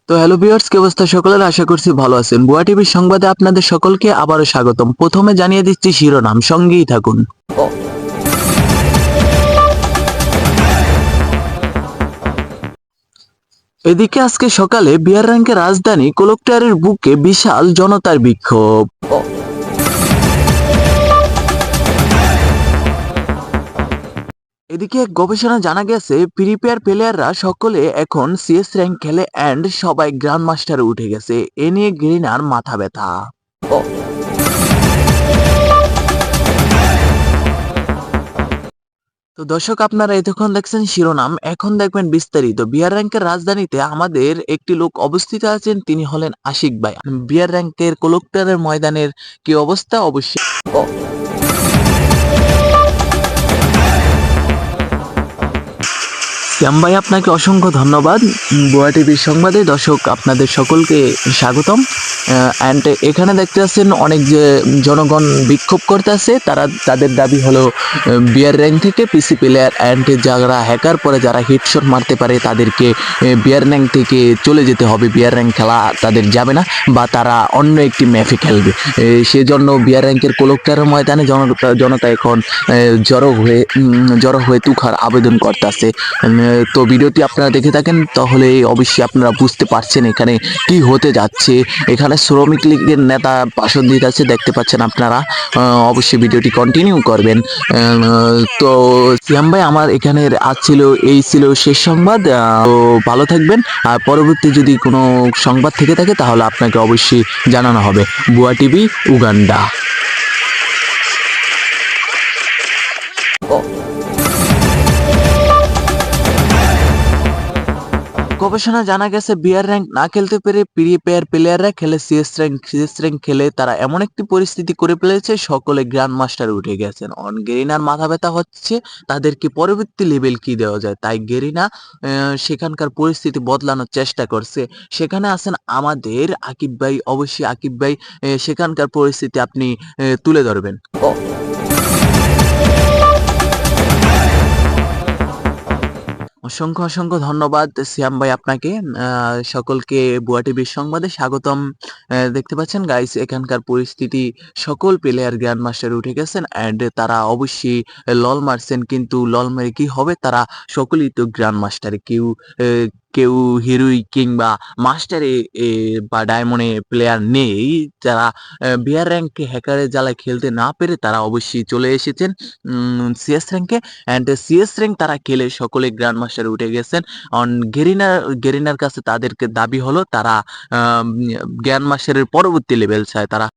তো hello viewers, কি অবস্থা সকলের? আশা করছি ভালো আছেন। বুয়া টিভির সংবাদে আপনাদের সকলকে আবারও স্বাগতম। প্রথমে জানিয়ে দিচ্ছি শিরোনাম, সঙ্গেই থাকুন। এদিকে আজকে সকালে বিহার র্যাঙ্কের রাজধানী কোলকাতার বুকে বিশাল জনতার বিক্ষোভ। এদিকে এক গবেষণা জানা গেছে ফ্রি ফায়ার প্লেয়াররা সকলে এখন সিএস র্যাঙ্ক খেলে অ্যান্ড সবাই গ্র্যান্ড মাস্টারে উঠে গেছে। এ নিয়ে গেরিনার মাথা ব্যথা। তো দর্শক, আপনারা এতক্ষণ দেখছেন শিরোনাম, এখন দেখবেন বিস্তারিত। বিআর র্যাঙ্কের রাজধানীতে আমাদের একটি লোক অবস্থিত আছেন, তিনি হলেন আশিক ভাই। বিআর র্যাঙ্কের কোলকাতার ময়দানের কি অবস্থা অবশ্যই। শ্যাম ভাই, আপনাকে অসংখ্য ধন্যবাদ। বুয়া টিভির সংবাদে দর্শক আপনাদের সকলকে স্বাগতম। অ্যান্ড এখানে দেখতে পাচ্ছেন অনেক যে জনগণ বিক্ষোভ করতেছে, তাদের দাবি হলো বিয়ার র্যাঙ্ক থেকে পিসি প্লেয়ার অ্যান্ড যারা হ্যাকার পরে যারা হিটশট মারতে পারে তাদেরকে বিয়ার র্যাঙ্ক থেকে চলে যেতে হবে। বিয়ার র্যাঙ্ক খেলা তাদের যাবে না, বা তারা অন্য একটি ম্যাপে খেলবে। সেজন্য বিয়ার র্যাঙ্কের কোলকাতার ময়দানে জনতা এখন জড়ো হয়ে তুখার আবেদন করতেছে। তো ভিডিওটি আপনারা দেখে থাকেন তাহলে অবশ্যই আপনারা বুঝতে পারছেন এখানে কি হতে যাচ্ছে। এখানে শ্রমিক লীগের নেতা ভাষণ দিতে আছে, দেখতে পাচ্ছেন আপনারা। অবশ্যই ভিডিওটি কন্টিনিউ করবেন। তো সিয়াম ভাই, আমার এখানে এই ছিল শেষ সংবাদ। তো ভালো থাকবেন। আর পরবর্তী যদি কোনো সংবাদ থেকে থাকে তাহলে আপনাকে অবশ্যই জানানো হবে। বুয়া টিভি, উগান্ডা। গবেষণা জানা গেছে বিআর র্যাঙ্ক না খেলতে পেরে ফ্রি ফায়ার প্লেয়াররা খেলে সিএস র্যাঙ্ক খেলে তারা এমন একটি পরিস্থিতি করে ফেলেছে, সকলে গ্র্যান্ড মাস্টার উঠে গেছেন। গেরিনার মাথা ব্যথা হচ্ছে তাদেরকে পরবর্তী লেভেল কি দেওয়া যায়, তাই গেরিনা সেখানকার পরিস্থিতি বদলানোর চেষ্টা করছে। সেখানে আছেন আমাদের আকিব ভাই। অবশ্যই আকিব ভাই, সেখানকার পরিস্থিতি আপনি তুলে ধরবেন। অসংখ্য ধন্যবাদ শ্যাম ভাই আপনাকে। সকলকে বুয়া টিভির সংবাদে স্বাগতম। দেখতে পাচ্ছেন গাইস, এখানকার পরিস্থিতি সকল প্লেয়ার গ্র্যান্ড মাস্টারে উঠে গেছেন অ্যান্ড তারা অবশ্যই লল মারছেন, কিন্তু লল মেরে কি হবে, তারা সকলেই তো গ্র্যান্ড মাস্টারে। কেউ হিরোই কিংবা মাস্টারে বা ডায়মন্ডে প্লেয়ার নেই। যারা বিআর র্যাঙ্কে হ্যাকারের জ্বালায় খেলতে না পেরে তারা অবশ্যই চলে এসেছেন সিএস র্যাঙ্কে অ্যান্ড সিএস র্যাঙ্ক তারা খেলে সকলে গ্র্যান্ড মাস্টারে উঠে গেছেন। অন গেরিনার কাছে তাদেরকে দাবি হলো তারা গ্র্যান্ড মাস্টারের পরবর্তী লেভেল চায় তারা।